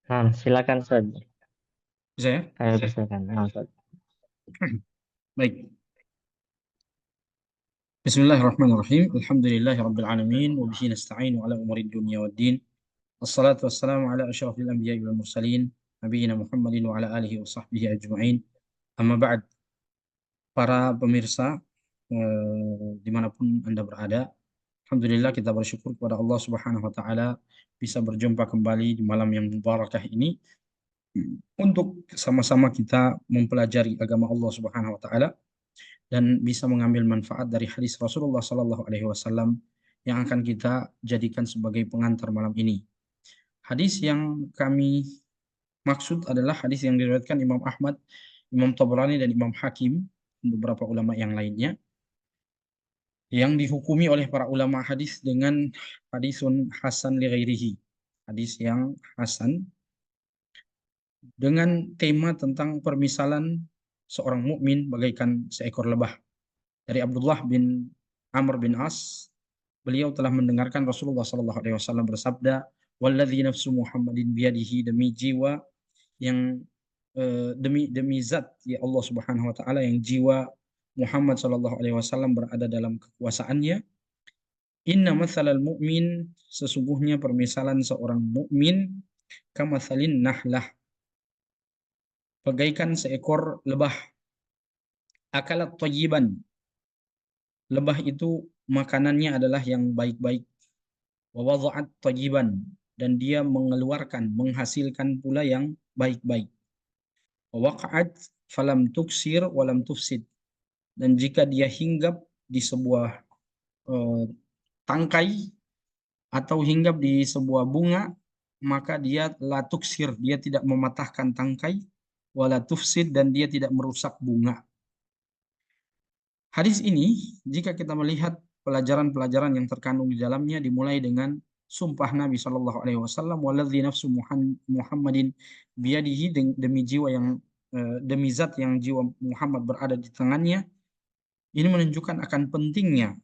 Nah, silakan Ustaz. Bisa ya? Saya persilakan. Nah, Ustaz. Baik. Bismillahirrahmanirrahim. Alhamdulillahirabbil alamin wa bihi nasta'inu ala umuri dunya waddin. Wassalatu wassalamu ala asyrafil anbiya'i wal mursalin nabiyina Muhammadin wa ala alihi wa sahbihi ajma'in. Amma ba'd. Para pemirsa dimanapun Anda berada, alhamdulillah kita bersyukur kepada Allah Subhanahu wa taala bisa berjumpa kembali di malam yang mubarakah ini untuk sama-sama kita mempelajari agama Allah Subhanahu wa taala dan bisa mengambil manfaat dari hadis Rasulullah Sallallahu Alaihi Wasallam yang akan kita jadikan sebagai pengantar malam ini. Hadis yang kami maksud adalah hadis yang diriwayatkan Imam Ahmad, Imam Tabrani dan Imam Hakim dan beberapa ulama yang lainnya yang dihukumi oleh para ulama hadis dengan hadisun hasan li ghairihi. Hadis yang hasan dengan tema tentang permisalan seorang mukmin bagaikan seekor lebah. Dari Abdullah bin Amr bin As, beliau telah mendengarkan Rasulullah Sallallahu Alaihi Wasallam bersabda, "Walladzi nafsu Muhammadin biyadihi, demi jiwa yang demi zat ya Allah Subhanahu Wa Taala yang jiwa Muhammad Sallallahu Alaihi Wasallam berada dalam kekuasaannya. Inna mathalal mu'min, sesungguhnya permisalan seorang mukmin kamathalin nahlah, bagaikan seekor lebah. Akalat thayyiban, lebah itu makanannya adalah yang baik-baik. Wa wadha'at thayyiban, dan dia mengeluarkan, menghasilkan pula yang baik-baik. Wa waqa'at falam tuksir walam tufsid, dan jika dia hinggap di sebuah eh, tangkai atau hinggap di sebuah bunga, maka dia la tuksir, dia tidak mematahkan tangkai, wala tufsid, dan dia tidak merusak bunga. Hadis ini, jika kita melihat pelajaran-pelajaran yang terkandung di dalamnya, dimulai dengan sumpah Nabi Shallallahu Alaihi Wasallam, "Waladzi nafsu Muhammadin biyadihi", demi jiwa yang demi zat yang jiwa Muhammad berada di tangannya. Ini menunjukkan akan pentingnya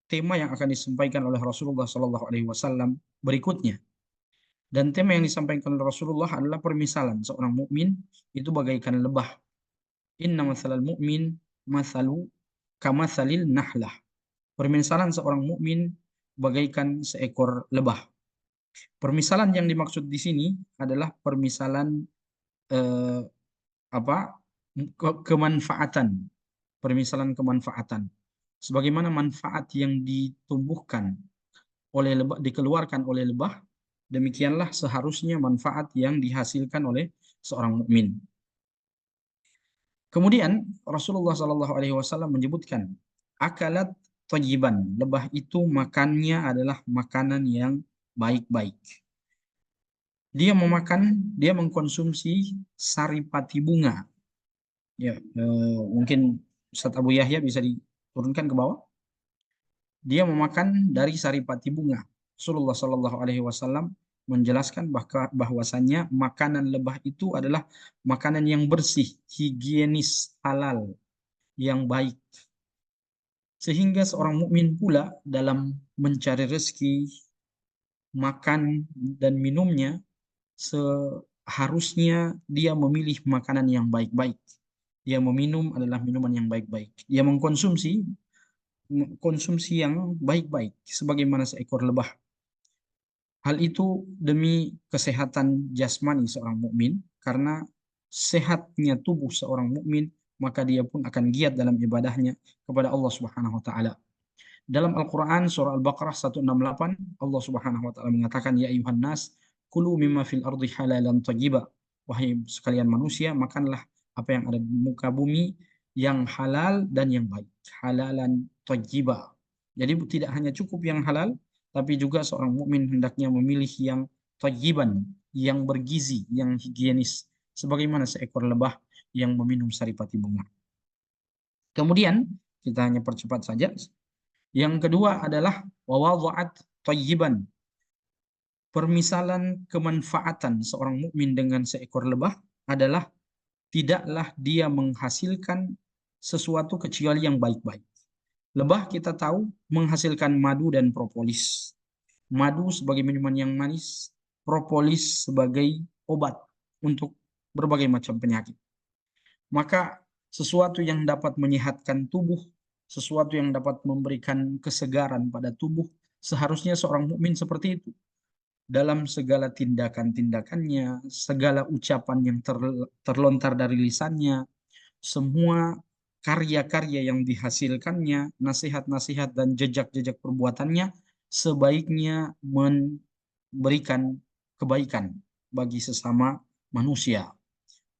tema yang akan disampaikan oleh Rasulullah Shallallahu Alaihi Wasallam berikutnya. Dan tema yang disampaikan oleh Rasulullah adalah permisalan seorang mukmin itu bagaikan lebah. Inna mathalal mu'min mathalu kamathalil nahlah. Permisalan seorang mukmin bagaikan seekor lebah. Permisalan yang dimaksud di sini adalah permisalan eh, apa? Kemanfaatan. Permisalan kemanfaatan. Sebagaimana manfaat yang ditumbuhkan oleh lebah, dikeluarkan oleh lebah, demikianlah seharusnya manfaat yang dihasilkan oleh seorang mukmin. Kemudian Rasulullah Shallallahu Alaihi Wasallam menyebutkan akalat thayyiban, lebah itu makannya adalah makanan yang baik-baik. Dia mengkonsumsi saripati bunga. Ya, mungkin Ustaz Abu Yahya bisa diturunkan ke bawah. Dia memakan dari saripati bunga. Rasulullah Shallallahu Alaihi Wasallam menjelaskan bahwasannya makanan lebah itu adalah makanan yang bersih, higienis, halal, yang baik. Sehingga seorang mukmin pula dalam mencari rezeki, makan dan minumnya, seharusnya dia memilih makanan yang baik-baik. Dia meminum adalah minuman yang baik-baik. Dia mengkonsumsi konsumsi yang baik-baik sebagaimana seekor lebah. Hal itu demi kesehatan jasmani seorang mukmin, karena sehatnya tubuh seorang mukmin maka dia pun akan giat dalam ibadahnya kepada Allah Subhanahu wa taala. Dalam Al-Qur'an surah Al-Baqarah 168, Allah Subhanahu wa taala mengatakan, ya ayuhan nas kulu mimma fil ardi halalan thayyiba, wahai sekalian manusia, makanlah apa yang ada di muka bumi yang halal dan yang baik. Halalan thayyiba, jadi tidak hanya cukup yang halal, tapi juga seorang mukmin hendaknya memilih yang thayyiban, yang bergizi, yang higienis, sebagaimana seekor lebah yang meminum saripati bunga. Kemudian kita hanya percepat saja. Yang kedua adalah wawadha'at thayyiban. Permisalan kemanfaatan seorang mukmin dengan seekor lebah adalah tidaklah dia menghasilkan sesuatu kecuali yang baik-baik. Lebah kita tahu menghasilkan madu dan propolis. Madu sebagai minuman yang manis, propolis sebagai obat untuk berbagai macam penyakit. Maka sesuatu yang dapat menyehatkan tubuh, sesuatu yang dapat memberikan kesegaran pada tubuh, seharusnya seorang mukmin seperti itu. Dalam segala tindakan-tindakannya, segala ucapan yang terlontar dari lisannya, semua karya-karya yang dihasilkannya, nasihat-nasihat dan jejak-jejak perbuatannya, sebaiknya memberikan kebaikan bagi sesama manusia.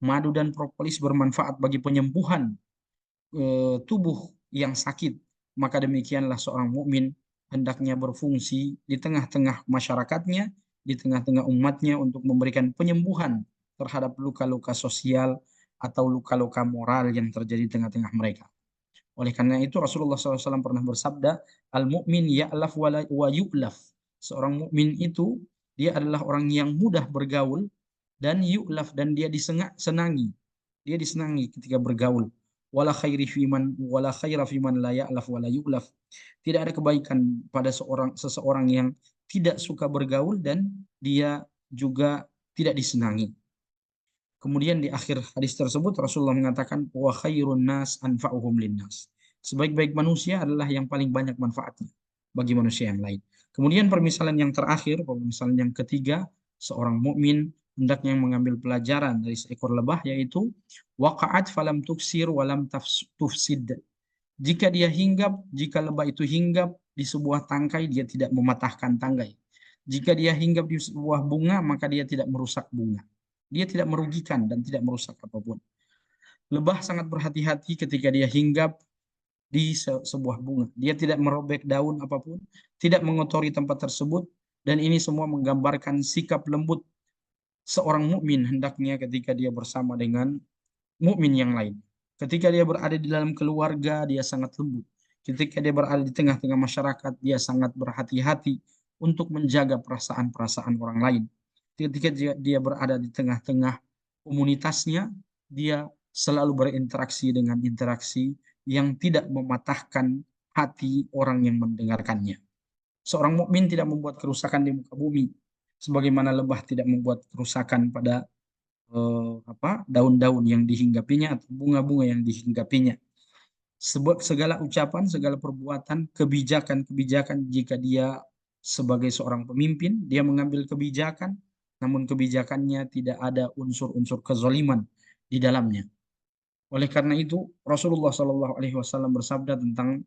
Madu dan propolis bermanfaat bagi penyembuhan tubuh yang sakit. Maka demikianlah seorang mukmin hendaknya berfungsi di tengah-tengah masyarakatnya, di tengah-tengah umatnya untuk memberikan penyembuhan terhadap luka-luka sosial atau luka-luka moral yang terjadi di tengah-tengah mereka. Oleh karena itu Rasulullah SAW pernah bersabda, al-mu'min ya'laf wa yu'laf. Seorang mukmin itu dia adalah orang yang mudah bergaul dan yu'laf, dan dia disenangi. Dia disenangi ketika bergaul. Wala khaira fiman la ya'laf wala yu'laf. Tidak ada kebaikan pada seseorang yang tidak suka bergaul dan dia juga tidak disenangi. Kemudian di akhir hadis tersebut Rasulullah mengatakan wa khairun nas anfa'uhum linnas. Sebaik-baik manusia adalah yang paling banyak manfaatnya bagi manusia yang lain. Kemudian permisalan yang terakhir, permisalan yang ketiga, seorang mukmin hendaknya mengambil pelajaran dari seekor lebah, yaitu waqa'at falam tuksir walam tufsid. Jika dia hinggap, jika lebah itu hinggap di sebuah tangkai, dia tidak mematahkan tangkai. Jika dia hinggap di sebuah bunga, maka dia tidak merusak bunga. Dia tidak merugikan dan tidak merusak apapun. Lebah sangat berhati-hati ketika dia hinggap di sebuah bunga. Dia tidak merobek daun apapun, tidak mengotori tempat tersebut, dan ini semua menggambarkan sikap lembut seorang mukmin hendaknya ketika dia bersama dengan mukmin yang lain. Ketika dia berada di dalam keluarga, dia sangat lembut. Ketika dia berada di tengah-tengah masyarakat, dia sangat berhati-hati untuk menjaga perasaan-perasaan orang lain. Ketika dia berada di tengah-tengah komunitasnya, dia selalu berinteraksi dengan interaksi yang tidak mematahkan hati orang yang mendengarkannya. Seorang mukmin tidak membuat kerusakan di muka bumi, sebagaimana lebah tidak membuat kerusakan pada daun-daun yang dihinggapinya atau bunga-bunga yang dihinggapinya. Segala ucapan, segala perbuatan, kebijakan-kebijakan, jika dia sebagai seorang pemimpin, dia mengambil kebijakan, namun kebijakannya tidak ada unsur-unsur kezaliman di dalamnya. Oleh karena itu, Rasulullah SAW bersabda tentang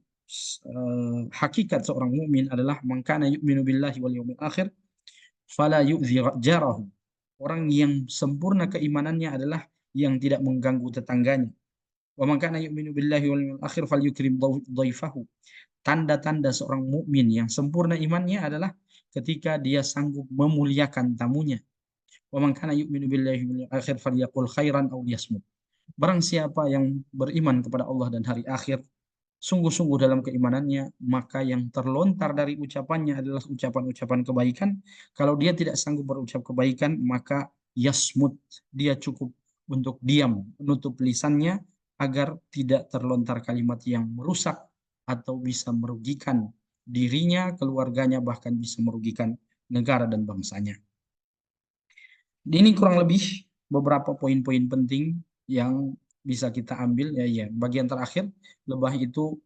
hakikat seorang mukmin adalah man kana yu'minu billahi wal yawmil akhir fala yu'zi jarahu. Orang yang sempurna keimanannya adalah yang tidak mengganggu tetangganya. Wa man kana yu'minu billahi wal yawmil akhir falyukrim dhaifahu. Tanda-tanda seorang mukmin yang sempurna imannya adalah ketika dia sanggup memuliakan tamunya. Wa man kana yu'minu billahi wal yawmil akhir falyaqul khairan aw liyasmut. Barang siapa yang beriman kepada Allah dan hari akhir, sungguh-sungguh dalam keimanannya, maka yang terlontar dari ucapannya adalah ucapan-ucapan kebaikan. Kalau dia tidak sanggup berucap kebaikan, maka yasmut, dia cukup untuk diam, menutup lisannya agar tidak terlontar kalimat yang merusak atau bisa merugikan dirinya, keluarganya, bahkan bisa merugikan negara dan bangsanya. Ini kurang lebih beberapa poin-poin penting yang bisa kita ambil. Ya, bagian terakhir, lebah itu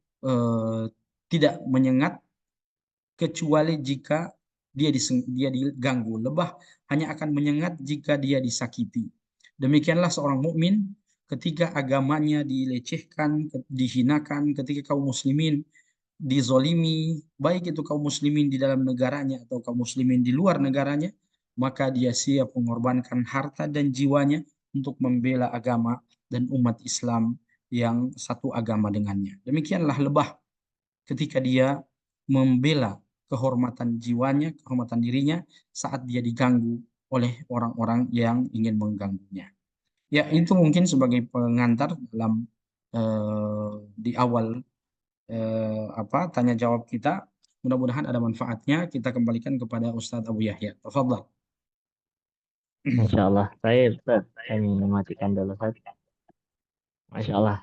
tidak menyengat kecuali jika dia diganggu. Lebah hanya akan menyengat jika dia disakiti. Demikianlah seorang mukmin ketika agamanya dilecehkan, dihinakan, ketika kaum muslimin dizolimi, baik itu kaum muslimin di dalam negaranya atau kaum muslimin di luar negaranya, maka dia siap mengorbankan harta dan jiwanya untuk membela agama dan umat Islam yang satu agama dengannya. Demikianlah lebah ketika dia membela kehormatan jiwanya, kehormatan dirinya saat dia diganggu oleh orang-orang yang ingin mengganggunya. Ya, itu mungkin sebagai pengantar dalam di awal tanya jawab kita. Mudah-mudahan ada manfaatnya. Kita kembalikan kepada Ustadz Abu Yahya. Tafadhal. Masya Allah. Saya Ustaz, kami mematikan dulu Ustaz. Masya Allah.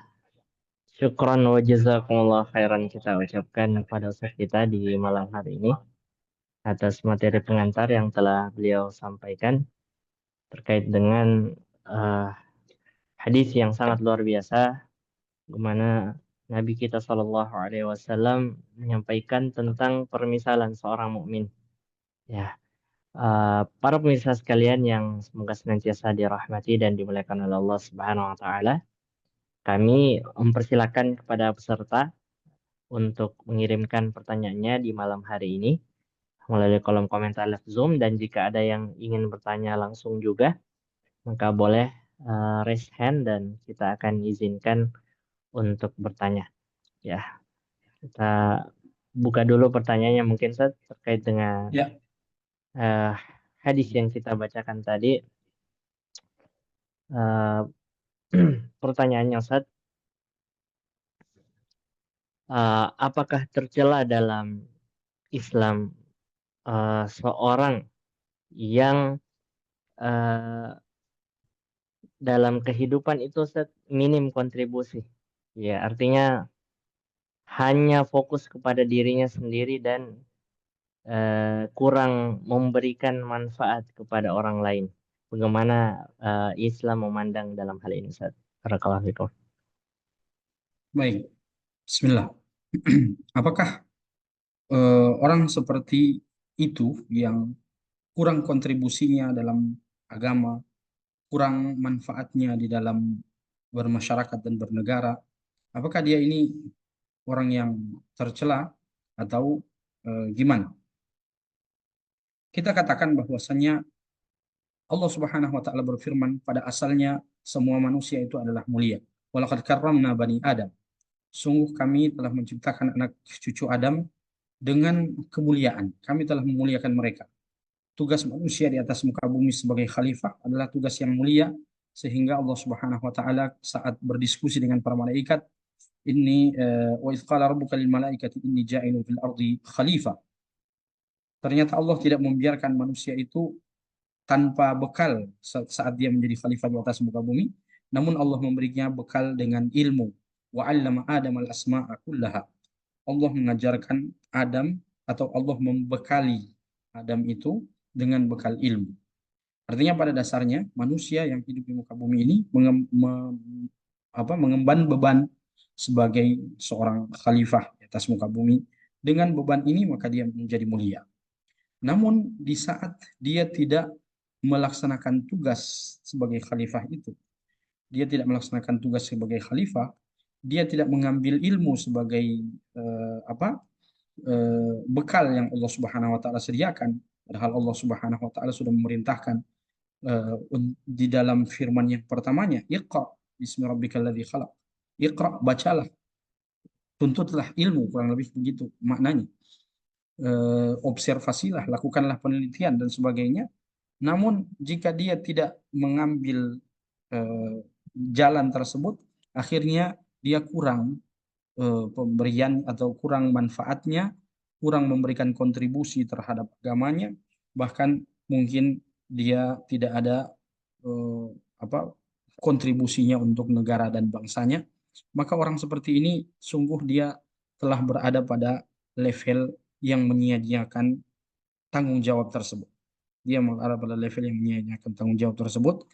Syukran wa jazakumullah khairan kita ucapkan kepada Ustaz kita di malam hari ini atas materi pengantar yang telah beliau sampaikan. terkait dengan hadis yang sangat luar biasa, di mana Nabi kita Shallallahu Alaihi Wasallam menyampaikan tentang permisalan seorang mukmin. Ya, para pemirsa sekalian yang semoga senantiasa dirahmati dan dimuliakan oleh Allah Subhanahu Wa Taala, kami mempersilakan kepada peserta untuk mengirimkan pertanyaannya di malam hari ini melalui kolom komentar live Zoom, dan jika ada yang ingin bertanya langsung juga, maka boleh raise hand dan kita akan izinkan untuk bertanya. Ya, kita buka dulu pertanyaannya mungkin Ustaz, terkait dengan Ya, hadis yang kita bacakan tadi. Uh, Pertanyaannya Ustaz, apakah tercela dalam Islam seorang yang dalam kehidupan itu Ustaz minim kontribusi? Ya, artinya hanya fokus kepada dirinya sendiri dan kurang memberikan manfaat kepada orang lain. Bagaimana Islam memandang dalam hal ini, Ustaz? Barakallahu fikum. baik. Bismillah. Apakah orang seperti itu yang kurang kontribusinya dalam agama, kurang manfaatnya di dalam bermasyarakat dan bernegara, apakah dia ini orang yang tercela atau gimana? Kita katakan bahwasannya Allah Subhanahu wa taala berfirman, pada asalnya semua manusia itu adalah mulia. Walaqad karramna bani Adam. Sungguh kami telah menciptakan anak cucu Adam dengan kemuliaan. Kami telah memuliakan mereka. Tugas manusia di atas muka bumi sebagai khalifah adalah tugas yang mulia, sehingga Allah Subhanahu wa taala saat berdiskusi dengan para malaikat, ini wa idz qala rabbuka lil malaikati inni ja'ilun fil ardi khalifah. Ternyata Allah tidak membiarkan manusia itu tanpa bekal saat dia menjadi khalifah di atas muka bumi, namun Allah memberinya bekal dengan ilmu. Wa 'allama Adam al-asma'a kullaha. Allah mengajarkan Adam, atau Allah membekali Adam itu dengan bekal ilmu. Artinya pada dasarnya manusia yang hidup di muka bumi ini mengemban beban sebagai seorang khalifah di atas muka bumi. Dengan beban ini maka dia menjadi mulia. Namun di saat dia tidak melaksanakan tugas sebagai khalifah itu, dia tidak melaksanakan tugas sebagai khalifah, dia tidak mengambil ilmu sebagai bekal yang Allah Subhanahu wa taala sediakan, padahal Allah Subhanahu wa taala sudah memerintahkan di dalam firman yang pertamanya, Iqra bismi rabbikal ladzi khalaq. Iqra, bacalah, tuntutlah ilmu, kurang lebih begitu maknanya. Observasilah, lakukanlah penelitian dan sebagainya. Namun jika dia tidak mengambil jalan tersebut, akhirnya dia kurang pemberian atau kurang manfaatnya, kurang memberikan kontribusi terhadap agamanya, bahkan mungkin dia tidak ada eh, apa kontribusinya untuk negara dan bangsanya, maka orang seperti ini sungguh dia telah berada pada level yang menyia-nyiakan tanggung jawab tersebut. Dia berada pada level yang menyia-nyiakan tanggung jawab tersebut.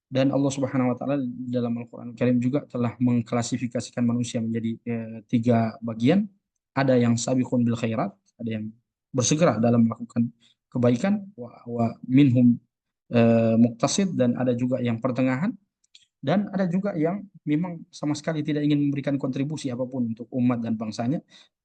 Dan Allah Subhanahu wa taala dalam Al-Qur'an Karim juga telah mengklasifikasikan manusia menjadi tiga bagian. Ada yang sabiqun bil khairat, ada yang bersegera dalam melakukan kebaikan, wa minhum muqtasid, dan ada juga yang pertengahan, dan ada juga yang memang sama sekali tidak ingin memberikan kontribusi apapun untuk umat dan bangsanya,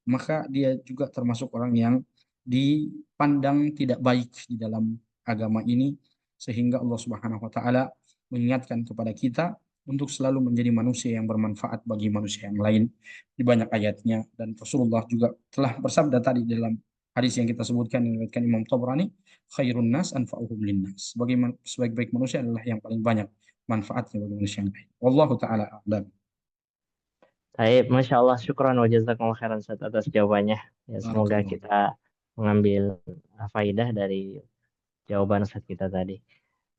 maka dia juga termasuk orang yang dipandang tidak baik di dalam agama ini, sehingga Allah Subhanahu wa taala mengingatkan kepada kita untuk selalu menjadi manusia yang bermanfaat bagi manusia yang lain di banyak ayatnya. Dan Rasulullah juga telah bersabda tadi dalam hadis yang kita sebutkan, yang diriwayatkan Imam Tabrani, khairun nas anfa'uhum linnas. Sebaik-baik manusia adalah yang paling banyak manfaatnya bagi manusia yang lain. Wallahu taala a'lam. Baik, Masya Allah, syukran wa jazakumullah khairan Ustaz atas jawabannya. Ya, semoga Barakallahu. kita mengambil faidah dari jawaban Ustaz kita tadi.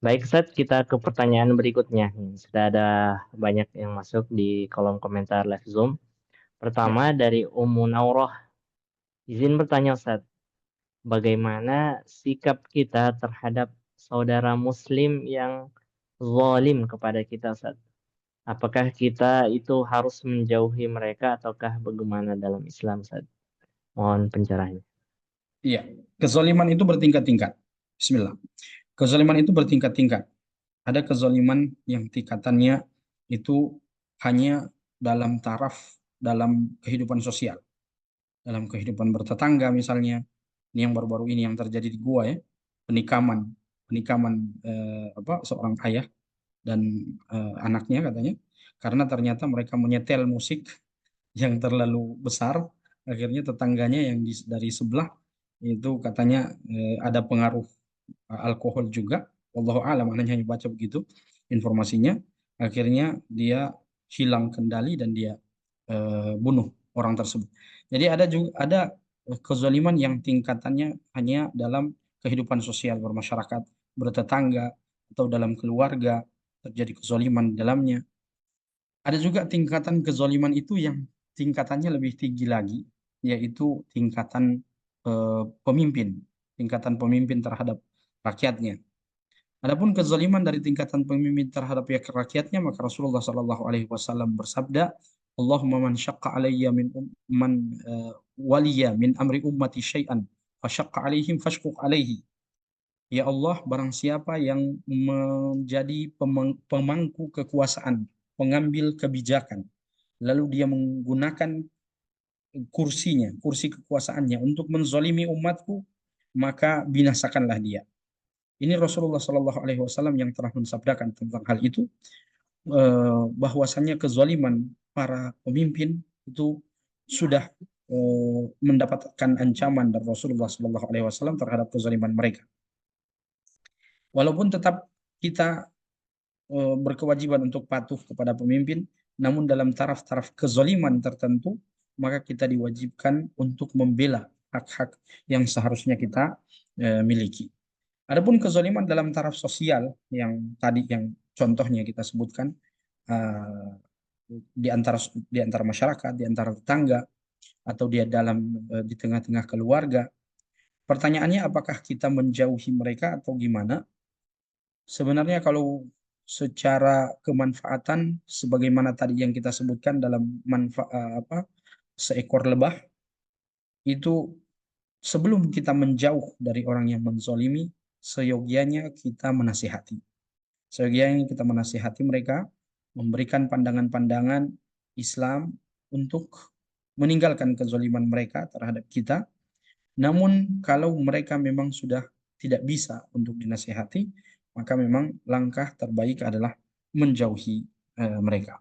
Baik, Ustaz, kita ke pertanyaan berikutnya. Sudah ada banyak yang masuk di kolom komentar live Zoom. Ya. Pertama dari Ummu Naurah. Izin bertanya, Ustaz, bagaimana sikap kita terhadap saudara muslim yang zalim kepada kita, Ustaz? Apakah kita itu harus menjauhi mereka ataukah bagaimana dalam Islam, Ustaz? Mohon pencerahannya. Iya, kezaliman itu bertingkat-tingkat. Bismillah. Kezaliman itu bertingkat-tingkat. Ada kezaliman yang tingkatannya itu hanya dalam taraf dalam kehidupan sosial, dalam kehidupan bertetangga misalnya. Ini yang baru-baru ini yang terjadi di gua ya, penikaman, penikaman seorang ayah dan anaknya katanya, karena ternyata mereka menyetel musik yang terlalu besar, akhirnya tetangganya yang dari sebelah itu katanya ada pengaruh alkohol juga. Wallahu alam, anaknya hanya baca begitu informasinya. Akhirnya dia hilang kendali dan dia bunuh orang tersebut. Jadi ada juga ada kezaliman yang tingkatannya hanya dalam kehidupan sosial bermasyarakat, bertetangga atau dalam keluarga terjadi kezaliman di dalamnya. Ada juga tingkatan kezaliman itu yang tingkatannya lebih tinggi lagi, yaitu tingkatan pemimpin, tingkatan pemimpin terhadap rakyatnya. Adapun kezaliman dari tingkatan pemimpin terhadap rakyatnya, maka Rasulullah Shallallahu Alaihi Wasallam bersabda, Allahumma man syaqqa alayya min man waliya min amri ummati syai'an fasyaqqa alaihim fashquq alaihi. Ya Allah, barang siapa yang menjadi pemangku kekuasaan, pengambil kebijakan, lalu dia menggunakan kursinya, kursi kekuasaannya untuk menzolimi umatku, maka binasakanlah dia. Ini Rasulullah Shallallahu Alaihi Wasallam yang telah mensabdakan tentang hal itu, bahwasannya kezaliman para pemimpin itu sudah mendapatkan ancaman dari Rasulullah Shallallahu Alaihi Wasallam terhadap kezaliman mereka. Walaupun tetap kita berkewajiban untuk patuh kepada pemimpin, namun dalam taraf-taraf kezaliman tertentu, maka kita diwajibkan untuk membela hak-hak yang seharusnya kita miliki. Adapun kezaliman dalam taraf sosial yang tadi yang contohnya kita sebutkan, uh, di antara masyarakat, di antara tetangga, atau dia dalam di tengah-tengah keluarga. Pertanyaannya apakah kita menjauhi mereka atau gimana? Sebenarnya kalau secara kemanfaatan sebagaimana tadi yang kita sebutkan dalam seekor lebah itu, sebelum kita menjauh dari orang yang menzolimi, seyogianya kita menasihati. Seyogianya kita menasihati mereka, memberikan pandangan-pandangan Islam untuk meninggalkan kezoliman mereka terhadap kita. Namun kalau mereka memang sudah tidak bisa untuk dinasihati, maka memang langkah terbaik adalah menjauhi mereka.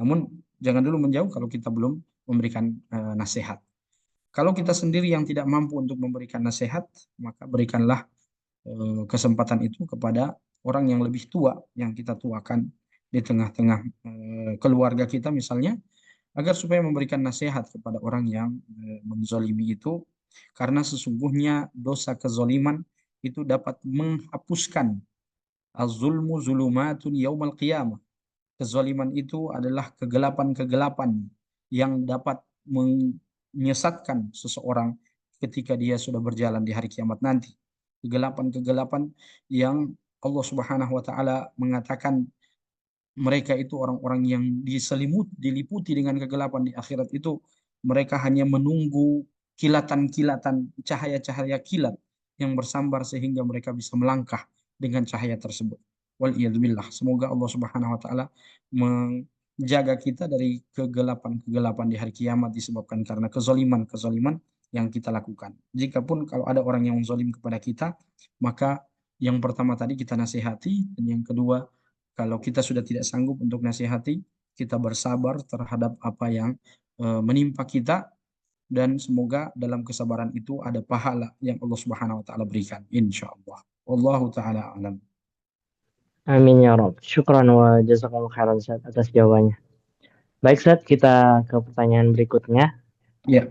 Namun jangan dulu menjauh kalau kita belum memberikan nasihat. Kalau kita sendiri yang tidak mampu untuk memberikan nasihat, maka berikanlah kesempatan itu kepada orang yang lebih tua, yang kita tuakan di tengah-tengah keluarga kita misalnya, agar supaya memberikan nasihat kepada orang yang menzolimi itu, karena sesungguhnya dosa kezoliman itu dapat menghapuskan az-zulmu zulumatun yaumal qiyamah. Kezoliman itu adalah kegelapan-kegelapan yang dapat menyesatkan seseorang ketika dia sudah berjalan di hari kiamat nanti. Kegelapan-kegelapan yang Allah Subhanahu wa taala mengatakan mereka itu orang-orang yang diliputi dengan kegelapan di akhirat itu, mereka hanya menunggu kilatan-kilatan cahaya-cahaya kilat yang bersambar sehingga mereka bisa melangkah dengan cahaya tersebut. Waliyadzubillah. Semoga Allah Subhanahu wa taala menjaga kita dari kegelapan-kegelapan di hari kiamat disebabkan karena kezaliman-kezaliman yang kita lakukan. Jikapun kalau ada orang yang menzalim kepada kita, maka yang pertama tadi kita nasihati, dan yang kedua, kalau kita sudah tidak sanggup untuk nasihati, kita bersabar terhadap apa yang menimpa kita, dan semoga dalam kesabaran itu ada pahala yang Allah Subhanahu wa taala berikan insyaallah. Wallahu taala alam. Amin ya Rob. Syukran wa jazakallahu khairan Ustaz atas jawabannya. Baik Ustaz, kita ke pertanyaan berikutnya. Ya.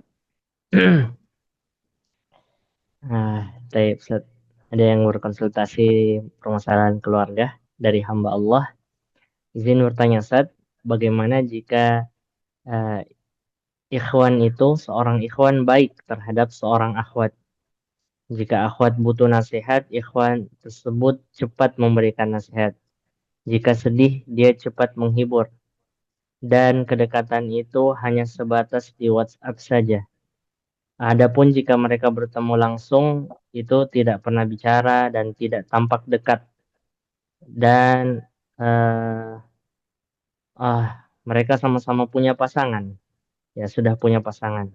Nah, baik Ustaz. Ada yang berkonsultasi permasalahan keluarga dari hamba Allah. Izin bertanya Ustaz, bagaimana jika ikhwan itu, seorang ikhwan baik terhadap seorang akhwat, Jika akhwat butuh nasihat, ikhwan tersebut cepat memberikan nasihat. Jika sedih, dia cepat menghibur. Dan kedekatan itu hanya sebatas di WhatsApp saja. Adapun jika mereka bertemu langsung, itu tidak pernah bicara dan tidak tampak dekat. Dan eh, mereka sama-sama punya pasangan. Ya, sudah punya pasangan.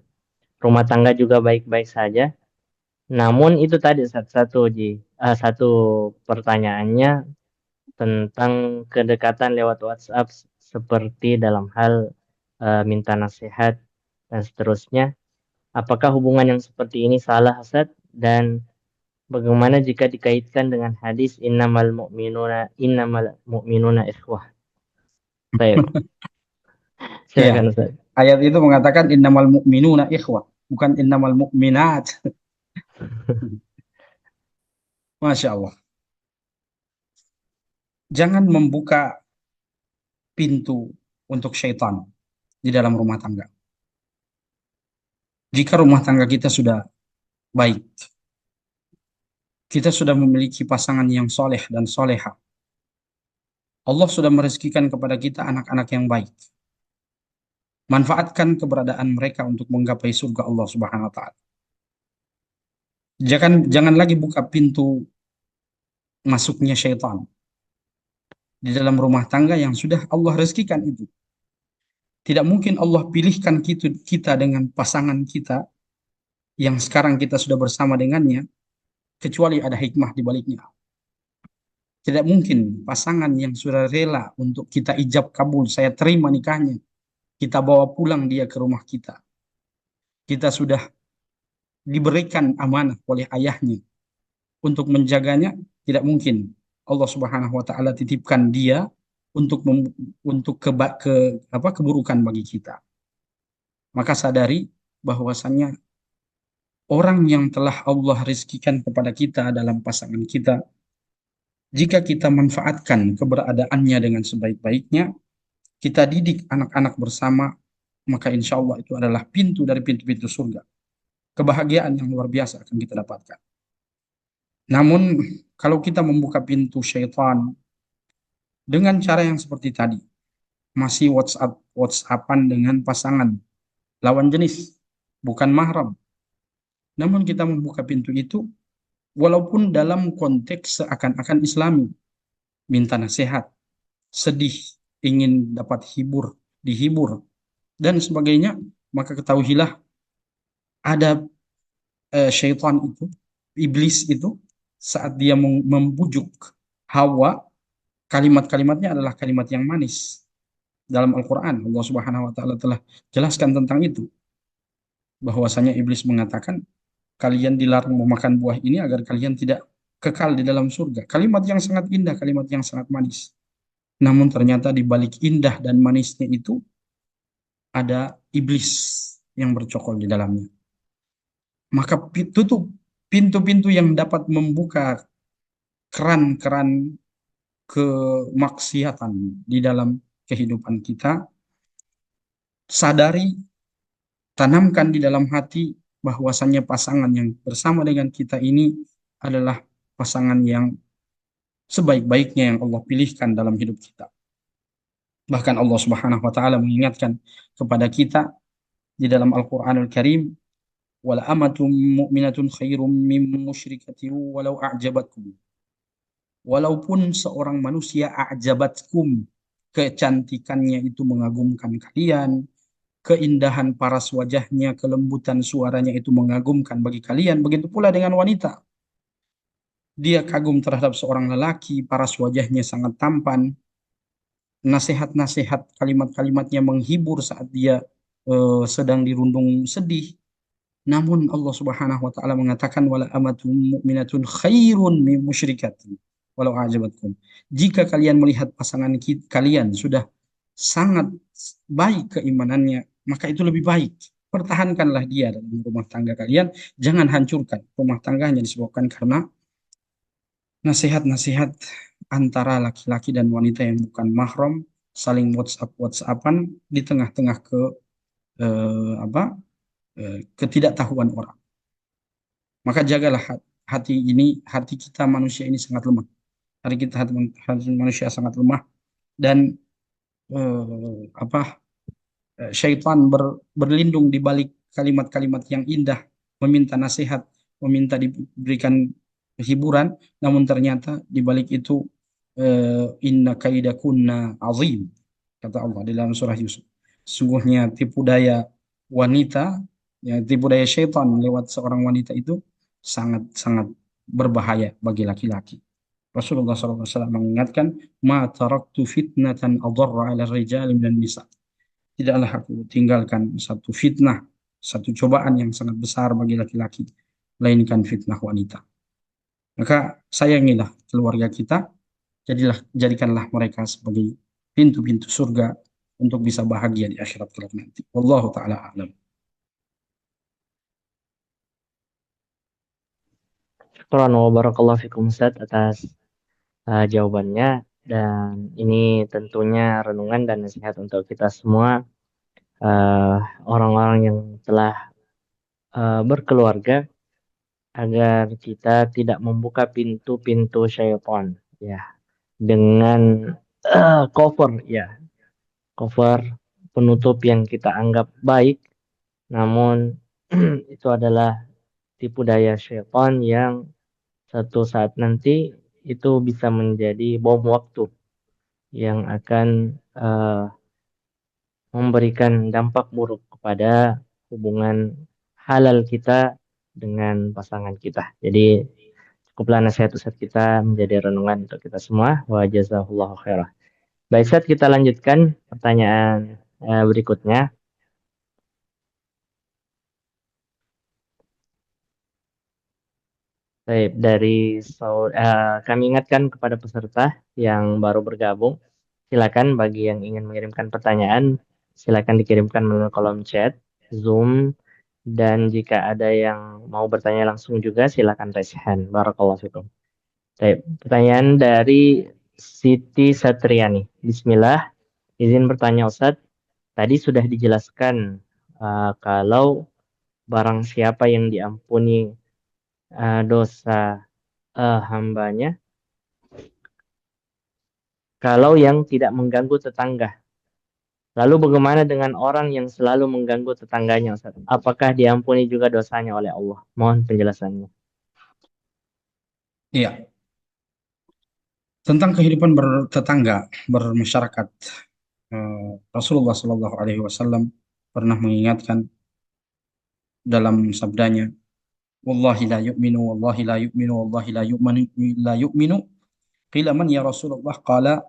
Rumah tangga juga baik-baik saja. Namun itu tadi satu pertanyaannya tentang kedekatan lewat WhatsApp seperti dalam hal minta nasihat dan seterusnya. Apakah hubungan yang seperti ini salah, Ustaz? Dan bagaimana jika dikaitkan dengan hadis innamal mu'minuna ikhwah? Baik, Ya, silakan Ustaz. ayat itu mengatakan innamal mu'minuna ikhwah, bukan innamal mu'minat. Masya Allah. Jangan membuka pintu untuk syaitan di dalam rumah tangga. Jika rumah tangga kita sudah baik, kita sudah memiliki pasangan yang soleh dan soleha, Allah sudah merezekikan kepada kita anak-anak yang baik. Manfaatkan keberadaan mereka untuk menggapai surga Allah Subhanahu wa taala. Jangan lagi buka pintu masuknya syaitan di dalam rumah tangga yang sudah Allah rezekikan itu. Tidak mungkin Allah pilihkan kita dengan pasangan kita yang sekarang kita sudah bersama dengannya, kecuali ada hikmah di baliknya. Tidak mungkin pasangan yang sudah rela untuk kita ijab kabul, saya terima nikahnya, kita bawa pulang dia ke rumah kita. Kita sudah diberikan amanah oleh ayahnya untuk menjaganya, tidak mungkin Allah Subhanahu wa taala titipkan dia untuk untuk keburukan bagi kita. Maka sadari bahwasannya orang yang telah Allah rizkikan kepada kita dalam pasangan kita, jika kita manfaatkan keberadaannya dengan sebaik-baiknya, kita didik anak-anak bersama, maka insya Allah itu adalah pintu dari pintu-pintu surga. Kebahagiaan yang luar biasa akan kita dapatkan. Namun, kalau kita membuka pintu syaitan dengan cara yang seperti tadi, masih WhatsAppan dengan pasangan lawan jenis, bukan mahram. Namun kita membuka pintu itu, walaupun dalam konteks seakan-akan Islami, minta nasihat, sedih, ingin dapat dihibur, dan sebagainya, maka ketahuilah ada syaitan itu, iblis itu, saat dia membujuk Hawa, kalimat-kalimatnya adalah kalimat yang manis. Dalam Al-Quran, Allah Subhanahu wa Ta'ala telah jelaskan tentang itu. Bahwasanya iblis mengatakan, kalian dilarang memakan buah ini agar kalian tidak kekal di dalam surga. Kalimat yang sangat indah, kalimat yang sangat manis. Namun ternyata di balik indah dan manisnya itu ada iblis yang bercokol di dalamnya. Maka tutup pintu-pintu yang dapat membuka keran-keran kemaksiatan di dalam kehidupan kita. Sadari, tanamkan di dalam hati bahwasannya pasangan yang bersama dengan kita ini adalah pasangan yang sebaik-baiknya yang Allah pilihkan dalam hidup kita. Bahkan Allah Subhanahu wa taala mengingatkan kepada kita di dalam Al-Qur'anul Karim, wala amatum mu'minatun khairum min musyrikatin walau a'jabatkum. Walaupun seorang manusia a'jabatkum, kecantikannya itu mengagumkan kalian, keindahan paras wajahnya, kelembutan suaranya itu mengagumkan bagi kalian, begitu pula dengan wanita. Dia kagum terhadap seorang lelaki, paras wajahnya sangat tampan, nasihat-nasihat kalimat-kalimatnya menghibur saat dia sedang dirundung sedih. Namun Allah Subhanahu wa taala mengatakan wala amatun mu'minatun khairun min musyrikatin walau a'jabatkum. Jika kalian melihat pasangan kalian sudah sangat baik keimanannya, maka itu lebih baik. Pertahankanlah dia dalam rumah tangga kalian, jangan hancurkan rumah tangganya disebabkan karena nasihat-nasihat antara laki-laki dan wanita yang bukan mahram, saling WhatsAppan di tengah-tengah eh, apa ketidaktahuan orang. Maka jagalah hati ini, hati kita manusia ini sangat lemah. Hati manusia sangat lemah dan apa syaitan berlindung di balik kalimat-kalimat yang indah, meminta nasihat, meminta diberikan hiburan, namun ternyata di balik itu inna kaidakunna azim, kata Allah di dalam surah Yusuf. Sungguhnya tipu daya wanita, ya, tipu daya syaitan lewat seorang wanita itu sangat-sangat berbahaya bagi laki-laki. Rasulullah SAW mengingatkan, ma taraktu fitnatan adarra ala rijali minan nisa. Tidaklah aku tinggalkan satu fitnah, satu cobaan yang sangat besar bagi laki-laki, melainkan fitnah wanita. Maka sayangilah keluarga kita, jadikanlah mereka sebagai pintu-pintu surga untuk bisa bahagia di akhirat kelak nanti. Wallahu taala a'lam. Syukran wa barakallahu fikum Ustaz atas jawabannya, dan ini tentunya renungan dan nasihat untuk kita semua, eh, orang-orang yang telah berkeluarga, agar kita tidak membuka pintu-pintu syaitan ya, dengan cover ya, cover penutup yang kita anggap baik, namun itu adalah tipu daya syaitan yang satu saat nanti itu bisa menjadi bom waktu yang akan memberikan dampak buruk kepada hubungan halal kita dengan pasangan kita. Jadi cukuplah nasihat Ustaz kita menjadi renungan untuk kita semua. Wa jazakallahu khairah. Baik Ustaz, kita lanjutkan pertanyaan berikutnya. Baik, kami ingatkan kepada peserta yang baru bergabung, silakan bagi yang ingin mengirimkan pertanyaan, silakan dikirimkan melalui kolom chat Zoom, dan jika ada yang mau bertanya langsung juga silakan raise hand. Barakallahu fikum. Baik, pertanyaan dari Siti Satriani. Bismillah, izin bertanya Ustadz. Tadi sudah dijelaskan kalau barang siapa yang diampuni dosa hambanya, kalau yang tidak mengganggu tetangga. Lalu bagaimana dengan orang yang selalu mengganggu tetangganya, Ustaz? Apakah diampuni juga dosanya oleh Allah? Mohon penjelasannya. Iya, tentang kehidupan bertetangga, bermasyarakat. Rasulullah Shallallahu Alaihi Wasallam pernah mengingatkan dalam sabdanya, "Wallahi la yu'minu, wallahi la yu'minu, wallahi la yu'minu." Qila man ya Rasulullah? Qala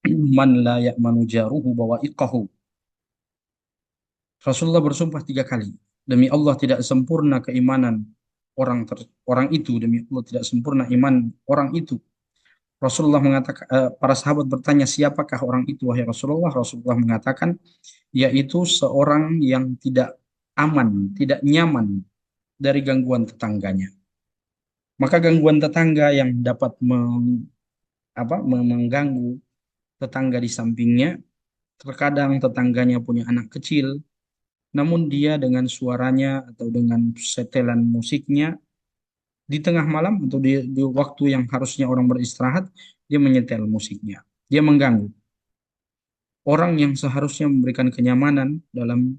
man la ya'manu jaruhu bawa'iqahu. Rasulullah bersumpah 3 kali. Demi Allah tidak sempurna keimanan orang itu. Demi Allah tidak sempurna iman orang itu. Rasulullah mengatakan, para sahabat bertanya, siapakah orang itu wahai Rasulullah? Rasulullah mengatakan, yaitu seorang yang tidak aman, tidak nyaman dari gangguan tetangganya. Maka gangguan tetangga yang dapat mengganggu tetangga di sampingnya, terkadang tetangganya punya anak kecil, namun dia dengan suaranya atau dengan setelan musiknya di tengah malam atau di waktu yang harusnya orang beristirahat, dia menyetel musiknya. Dia mengganggu orang yang seharusnya memberikan kenyamanan dalam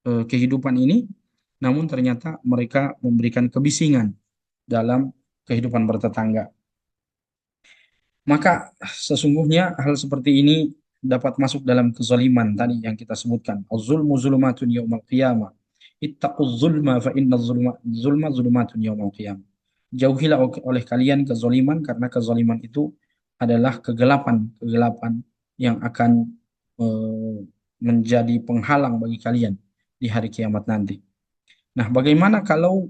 kehidupan ini, namun ternyata mereka memberikan kebisingan dalam kehidupan bertetangga. Maka sesungguhnya hal seperti ini dapat masuk dalam kezaliman tadi yang kita sebutkan. Az-zulmu zulumatun yaumal qiyamah. Ittaquz zulma fa inna zulma zulumatun yaumal qiyamah. Jauhilah oleh kalian kezaliman karena kezaliman itu adalah kegelapan yang akan eh, menjadi penghalang bagi kalian di hari kiamat nanti. Nah, bagaimana kalau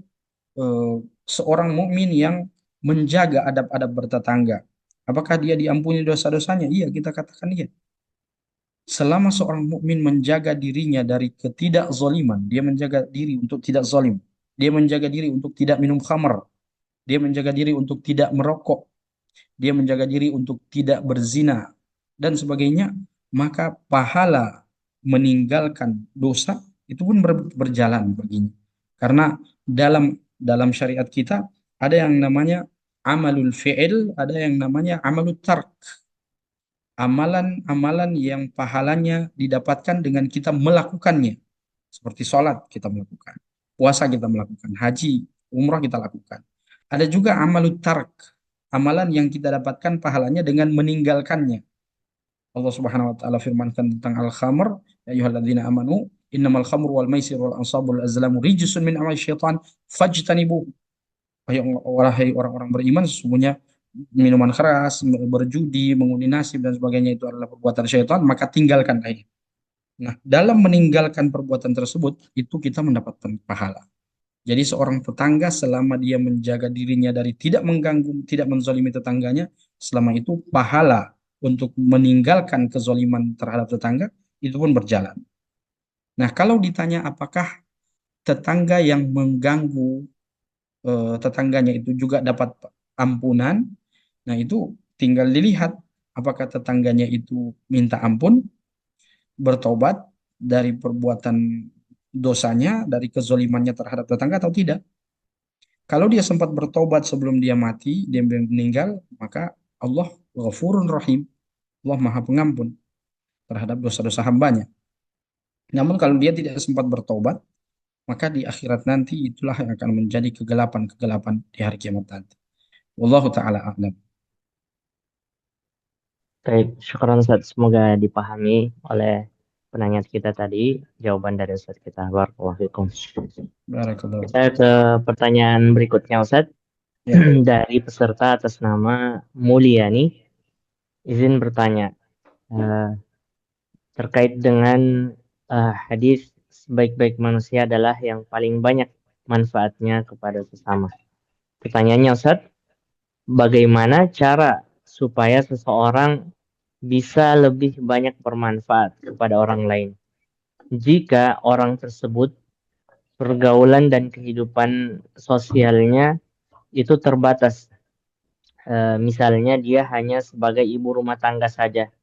eh, seorang mukmin yang menjaga adab-adab bertetangga? Apakah dia diampuni dosa-dosanya? Iya, kita katakan iya. Selama seorang mukmin menjaga dirinya dari ketidakzaliman, dia menjaga diri untuk tidak zalim, dia menjaga diri untuk tidak minum khamar, dia menjaga diri untuk tidak merokok, dia menjaga diri untuk tidak berzina dan sebagainya, maka pahala meninggalkan dosa itu pun berjalan baginya. Karena dalam dalam syariat kita ada yang namanya amalul fi'il, ada yang namanya amalut tark. Amalan-amalan yang pahalanya didapatkan dengan kita melakukannya. Seperti sholat kita melakukan, puasa kita melakukan, haji, umrah kita lakukan. Ada juga amalut tark, amalan yang kita dapatkan pahalanya dengan meninggalkannya. Allah Subhanahu wa taala firmankan tentang al-khamr, ya ayyuhalladzina amanu, innamal khamru wal maisir wal ansabul azlamu rijsun min amali syaitan fajtanibuh. Wahai orang-orang beriman, sesungguhnya minuman keras, berjudi, mengundi nasib dan sebagainya itu adalah perbuatan syaitan, maka tinggalkanlah ini. Nah, dalam meninggalkan perbuatan tersebut, itu kita mendapatkan pahala. Jadi seorang tetangga selama dia menjaga dirinya dari tidak mengganggu, tidak menzalimi tetangganya, selama itu pahala untuk meninggalkan kezaliman terhadap tetangga, itu pun berjalan. Nah, kalau ditanya apakah tetangga yang mengganggu tetangganya itu juga dapat ampunan, nah itu tinggal dilihat apakah tetangganya itu minta ampun, bertobat dari perbuatan dosanya, dari kezolimannya terhadap tetangga atau tidak. Kalau dia sempat bertobat sebelum dia mati, dia meninggal, maka Allah Ghafurun Rahim. Allah Maha Pengampun terhadap dosa-dosa hambanya. Namun kalau dia tidak sempat bertobat, maka di akhirat nanti itulah yang akan menjadi kegelapan-kegelapan di hari kiamat nanti. Wallahu ta'ala a'lam. Baik, syukran Ustaz. Semoga dipahami oleh penanya kita tadi jawaban dari Ustaz kita. Barakallahu fikum. Barakallahu. Kita ke pertanyaan berikutnya Ustaz. Ya, Dari peserta atas nama Mulyani, izin bertanya eh, terkait dengan hadis sebaik-baik manusia adalah yang paling banyak manfaatnya kepada sesama. Pertanyaannya Ustaz, bagaimana cara supaya seseorang bisa lebih banyak bermanfaat kepada orang lain jika orang tersebut pergaulan dan kehidupan sosialnya itu terbatas. Misalnya dia hanya sebagai ibu rumah tangga saja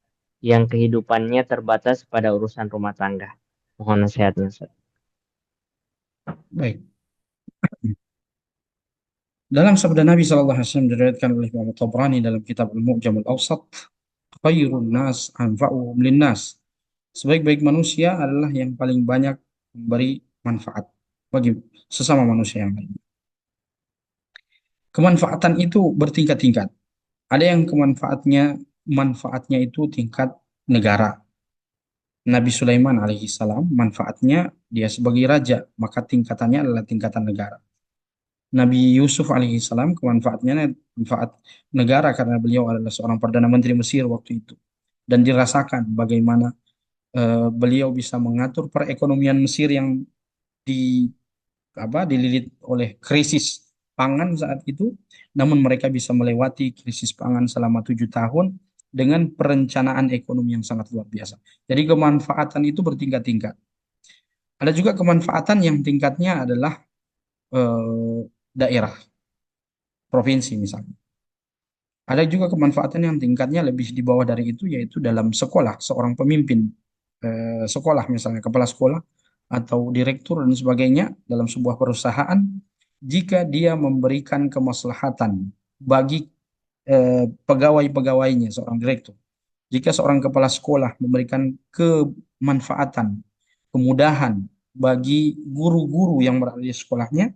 yang kehidupannya terbatas pada urusan rumah tangga. Mohon nasihatnya, Ustaz. baik. Dalam sabda Nabi SAW diriwayatkan oleh Imam Tabrani dalam kitab Al-Mu'jam Al-Awsat, khairun nas anfa'uhum linnas. Sebaik-baik manusia adalah yang paling banyak memberi manfaat bagi sesama manusia yang lain. Kemanfaatan itu bertingkat-tingkat. Ada yang manfaatnya itu tingkat negara. Nabi Sulaiman alaihi salam manfaatnya dia sebagai raja, maka tingkatannya adalah tingkatan negara. Nabi Yusuf alaihi salam kemanfaatnya manfaat negara karena beliau adalah seorang perdana menteri Mesir waktu itu, dan dirasakan bagaimana beliau bisa mengatur perekonomian Mesir yang di dililit oleh krisis pangan saat itu, namun mereka bisa melewati krisis pangan selama 7 tahun dengan perencanaan ekonomi yang sangat luar biasa. Jadi kemanfaatan itu bertingkat-tingkat. Ada juga kemanfaatan yang tingkatnya adalah eh, daerah, provinsi misalnya. Ada juga kemanfaatan yang tingkatnya lebih di bawah dari itu, yaitu dalam sekolah, seorang pemimpin sekolah misalnya, kepala sekolah atau direktur dan sebagainya dalam sebuah perusahaan, jika dia memberikan kemaslahatan bagi pegawai-pegawainya, seorang direktur. Jika seorang kepala sekolah memberikan kemanfaatan, kemudahan bagi guru-guru yang berada di sekolahnya,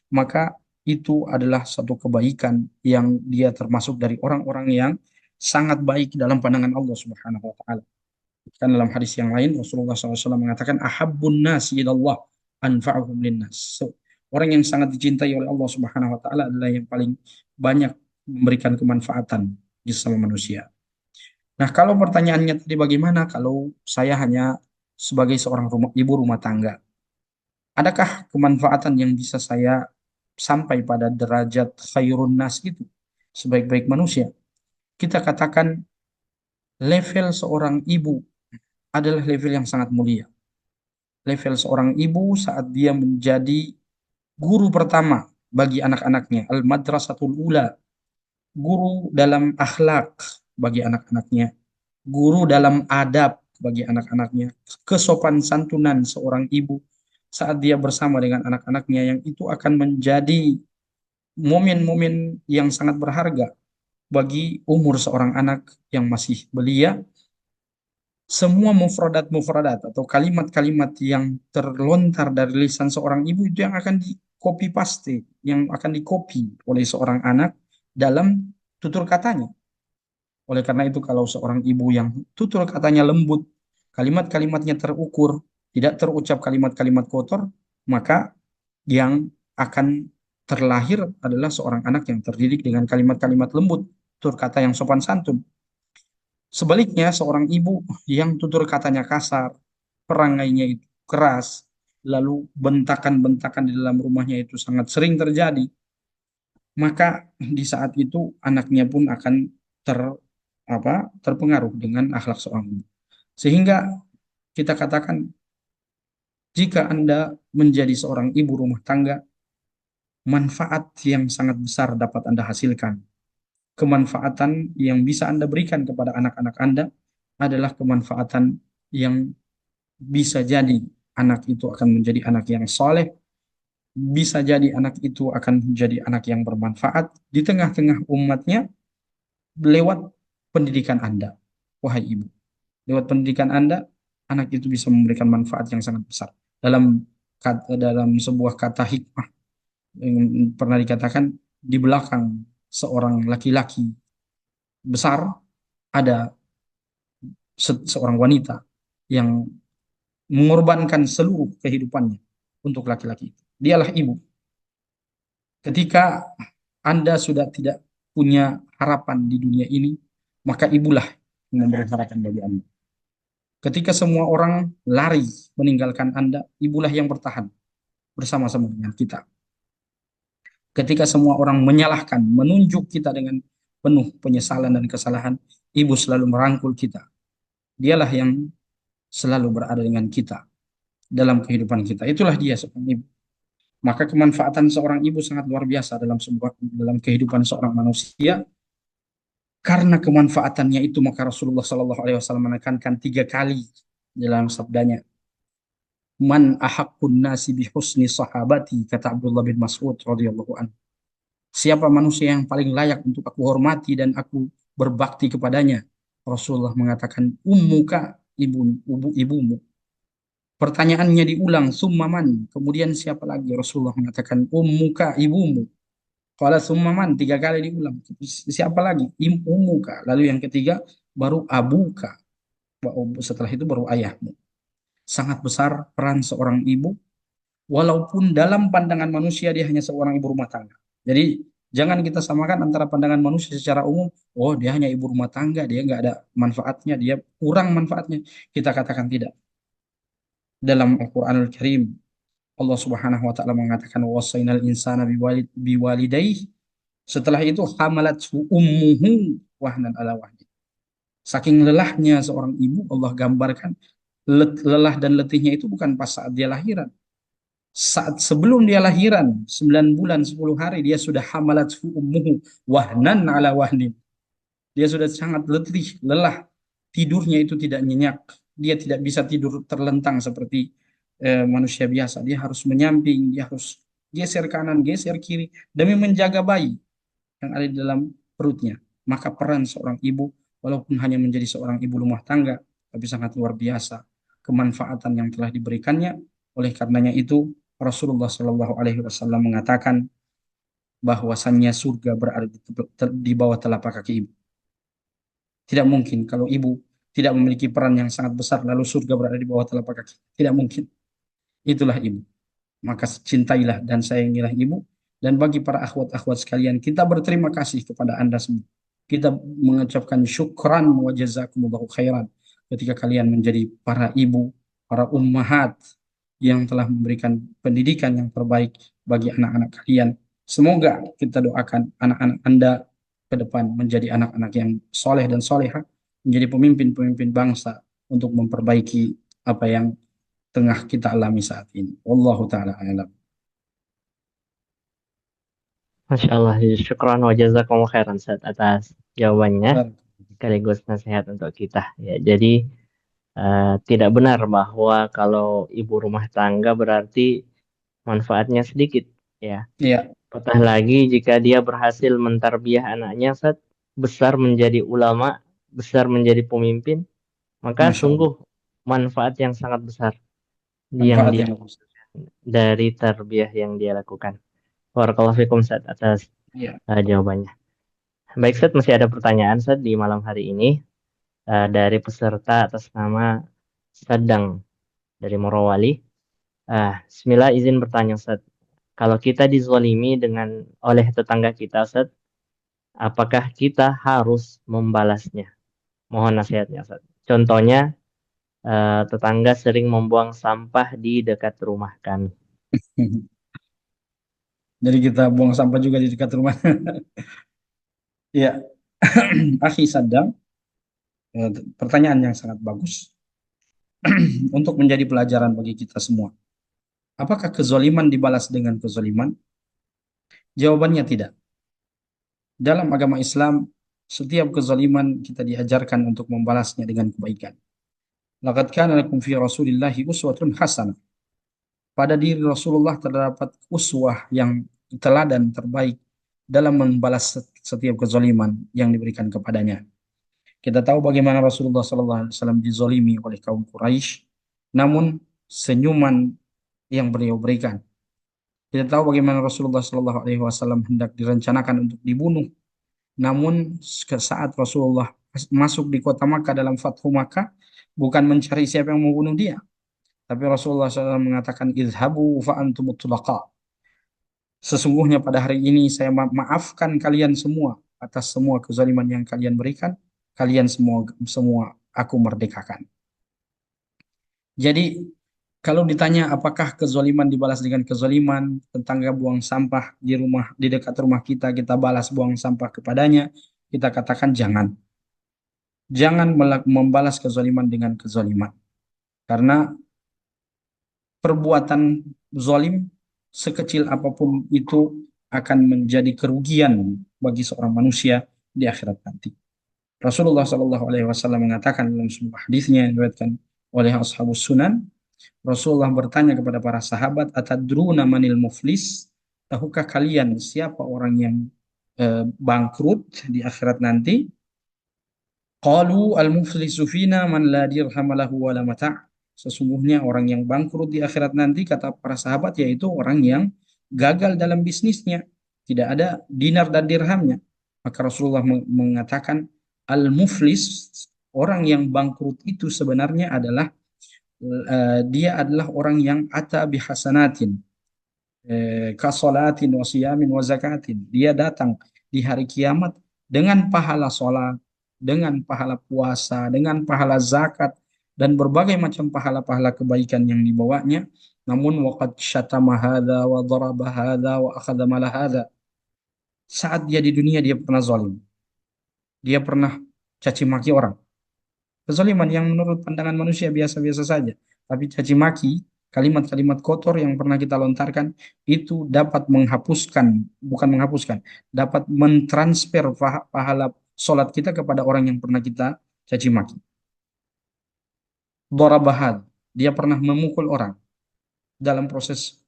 maka itu adalah satu kebaikan yang dia termasuk dari orang-orang yang sangat baik dalam pandangan Allah Subhanahu wa taala. Kan dalam hadis yang lain Rasulullah SAW mengatakan ahabbun nasi ilallah anfa'uhum linnas. So, orang yang sangat dicintai oleh Allah Subhanahu wa taala adalah yang paling banyak memberikan kemanfaatan di sesama manusia. Nah, kalau pertanyaannya tadi bagaimana kalau saya hanya sebagai seorang ibu rumah tangga, adakah kemanfaatan yang bisa saya sampai pada derajat khairun nas itu, sebaik-baik manusia? Kita katakan level seorang ibu adalah level yang sangat mulia. Level seorang ibu saat dia menjadi guru pertama bagi anak-anaknya, al-madrasatul ula, guru dalam akhlak bagi anak-anaknya, guru dalam adab bagi anak-anaknya, kesopan santunan seorang ibu saat dia bersama dengan anak-anaknya, yang itu akan menjadi momen-momen yang sangat berharga bagi umur seorang anak yang masih belia. Semua mufradat-mufradat atau kalimat-kalimat yang terlontar dari lisan seorang ibu itu yang akan di copy paste, yang akan di copy oleh seorang anak dalam tutur katanya. Oleh karena itu, kalau seorang ibu yang tutur katanya lembut, kalimat-kalimatnya terukur, tidak terucap kalimat-kalimat kotor, maka yang akan terlahir adalah seorang anak yang terdidik dengan kalimat-kalimat lembut, tutur kata yang sopan santun. Sebaliknya, seorang ibu yang tutur katanya kasar, perangainya itu keras, lalu bentakan-bentakan di dalam rumahnya itu sangat sering terjadi, maka di saat itu anaknya pun akan ter terpengaruh dengan akhlak seorang ibu. Sehingga kita katakan, jika Anda menjadi seorang ibu rumah tangga, manfaat yang sangat besar dapat Anda hasilkan. Kemanfaatan yang bisa Anda berikan kepada anak-anak Anda adalah kemanfaatan yang bisa jadi anak itu akan menjadi anak yang soleh, bisa jadi anak itu akan menjadi anak yang bermanfaat di tengah-tengah umatnya lewat pendidikan Anda, wahai ibu. Lewat pendidikan Anda, anak itu bisa memberikan manfaat yang sangat besar. Dalam sebuah kata hikmah yang pernah dikatakan, di belakang seorang laki-laki besar ada seorang wanita yang mengorbankan seluruh kehidupannya untuk laki-laki itu. Dialah ibu. Ketika Anda sudah tidak punya harapan di dunia ini, maka ibulah yang memberi harapan bagi Anda. Ketika semua orang lari meninggalkan Anda, ibulah yang bertahan bersama-sama dengan kita. Ketika semua orang menyalahkan, menunjuk kita dengan penuh penyesalan dan kesalahan, ibu selalu merangkul kita. Dialah yang selalu berada dengan kita dalam kehidupan kita. Itulah dia seorang ibu. Maka kemanfaatan seorang ibu sangat luar biasa dalam kehidupan seorang manusia. Karena kemanfaatannya itu, maka Rasulullah Shallallahu Alaihi Wasallam menekankan 3 kali dalam sabdanya, man ahaqqun nasi bi husni sahabati, kata Abdullah bin Mas'ud radhiyallahu anhu. Siapa manusia yang paling layak untuk aku hormati dan aku berbakti kepadanya? Rasulullah mengatakan, ummuka, ibumu. Pertanyaannya diulang, summaman. Kemudian siapa lagi? Rasulullah mengatakan, ummuka, ibumu. Qala summaman, 3 kali diulang. Siapa lagi? Ummuka. Lalu yang ketiga, baru abuka. Setelah itu baru ayahmu. Sangat besar peran seorang ibu, walaupun dalam pandangan manusia dia hanya seorang ibu rumah tangga. Jadi jangan kita samakan antara pandangan manusia secara umum, oh dia hanya ibu rumah tangga, dia nggak ada manfaatnya, dia kurang manfaatnya. Kita katakan tidak. Dalam Al-Quranul Karim, Allah Subhanahu wa taala mengatakan, wasainal insana biwalidayhi. Setelah itu, hamalat ummuhu wahnan ala wahnin. Saking lelahnya seorang ibu, Allah gambarkan lelah dan letihnya itu bukan pas saat dia lahiran. Saat sebelum dia lahiran, 9 bulan 10 hari, dia sudah hamalat ummuhu wahnan ala wahnin. Dia sudah sangat letih, lelah. Tidurnya itu tidak nyenyak. Dia tidak bisa tidur terlentang seperti manusia biasa. Dia harus menyamping, dia harus geser kanan, geser kiri demi menjaga bayi yang ada di dalam perutnya. Maka peran seorang ibu, walaupun hanya menjadi seorang ibu rumah tangga, tapi sangat luar biasa kemanfaatan yang telah diberikannya. Oleh karenanya itu, Rasulullah Shallallahu Alaihi Wasallam mengatakan bahwasannya surga berada di bawah telapak kaki ibu. Tidak mungkin kalau ibu tidak memiliki peran yang sangat besar lalu surga berada di bawah telapak kaki. Tidak mungkin. Itulah ibu. Maka cintailah dan sayangilah ibu. Dan bagi para akhwat-akhwat sekalian, kita berterima kasih kepada Anda semua. Kita mengucapkan syukran wa jazakumullahu khairan ketika kalian menjadi para ibu, para ummahat yang telah memberikan pendidikan yang terbaik bagi anak-anak kalian. Semoga kita doakan anak-anak Anda ke depan menjadi anak-anak yang soleh dan soleha, menjadi pemimpin-pemimpin bangsa untuk memperbaiki apa yang tengah kita alami saat ini. Wallahu ta'ala alam. Masya Allah, syukran wa jazakumullah khairan Ustaz, atas jawabannya sekaligus nasihat untuk kita. Ya, jadi tidak benar bahwa kalau ibu rumah tangga berarti manfaatnya sedikit. Ya, Iya, apatah lagi jika dia berhasil mentarbiah anaknya, Ustaz, besar menjadi ulama, besar menjadi pemimpin, maka Masya Allah. sungguh manfaat yang sangat besar yang Manfaat dia yang bagus. dari tarbiyah yang dia lakukan. Barakallahu fikum Ustaz atas Iya. jawabannya. Baik Ustaz, masih ada pertanyaan Ustaz di malam hari ini dari peserta atas nama Sadang dari Morowali. Bismillah izin bertanya Ustaz. Kalau kita dizolimi dengan oleh tetangga kita Ustaz, apakah kita harus membalasnya? Mohon nasihatnya Ustaz. Contohnya, tetangga sering membuang sampah di dekat rumah kami. Jadi kita buang sampah juga di dekat rumah. Iya. Akhi Sadam, pertanyaan yang sangat bagus untuk menjadi pelajaran bagi kita semua. Apakah kezoliman dibalas dengan kezoliman? Jawabannya tidak. Dalam agama Islam, setiap kezaliman kita diajarkan untuk membalasnya dengan kebaikan. Laqad kana lakum fi Rasulillahi uswatun hasanah. Pada diri Rasulullah terdapat uswah yang teladan terbaik dalam membalas setiap kezaliman yang diberikan kepadanya. Kita tahu bagaimana Rasulullah SAW dizolimi oleh kaum Quraisy, namun senyuman yang beliau berikan. Kita tahu bagaimana Rasulullah SAW hendak direncanakan untuk dibunuh, namun saat Rasulullah masuk di kota Makkah dalam Fathu Makkah, bukan mencari siapa yang membunuh dia, tapi Rasulullah SAW mengatakan, "Idhabu fa antum tulaqa." Sesungguhnya pada hari ini saya maafkan kalian semua atas semua kezaliman yang kalian berikan. Kalian semua semua aku merdekakan. Jadi kalau ditanya apakah kezaliman dibalas dengan kezaliman, tetangga buang sampah di rumah di dekat rumah kita balas buang sampah kepadanya, kita katakan jangan. Jangan membalas kezaliman dengan kezaliman. Karena perbuatan zalim sekecil apapun itu akan menjadi kerugian bagi seorang manusia di akhirat nanti. Rasulullah Shallallahu Alaihi Wasallam mengatakan dalam sebuah hadisnya yang diriwayatkan oleh Ashabus Sunan, Rasulullah bertanya kepada para sahabat, "Atadruna manil muflis?" Tahukah kalian siapa orang yang bangkrut di akhirat nanti? Qalu al-muflisu fina man la dirham lahu wa la mata'. Sesungguhnya orang yang bangkrut di akhirat nanti kata para sahabat yaitu orang yang gagal dalam bisnisnya, tidak ada dinar dan dirhamnya. Maka Rasulullah mengatakan al-muflis, orang yang bangkrut itu sebenarnya adalah dia adalah orang yang ata bihasanatin, kasolatin wa siyamin wa zakatin. Dia datang di hari kiamat dengan pahala sholat, dengan pahala puasa, dengan pahala zakat, dan berbagai macam pahala-pahala kebaikan yang dibawanya. Namun waqad syatama hadza wa daraba hadza wa akhadha mala hadza. Saat dia di dunia dia pernah zalim. Dia pernah caci maki orang. Kezaliman yang menurut pandangan manusia biasa-biasa saja. Tapi caci maki, kalimat-kalimat kotor yang pernah kita lontarkan, itu dapat menghapuskan, bukan menghapuskan, dapat mentransfer pahala sholat kita kepada orang yang pernah kita caci maki. Dorabahad, dia pernah memukul orang. Dalam proses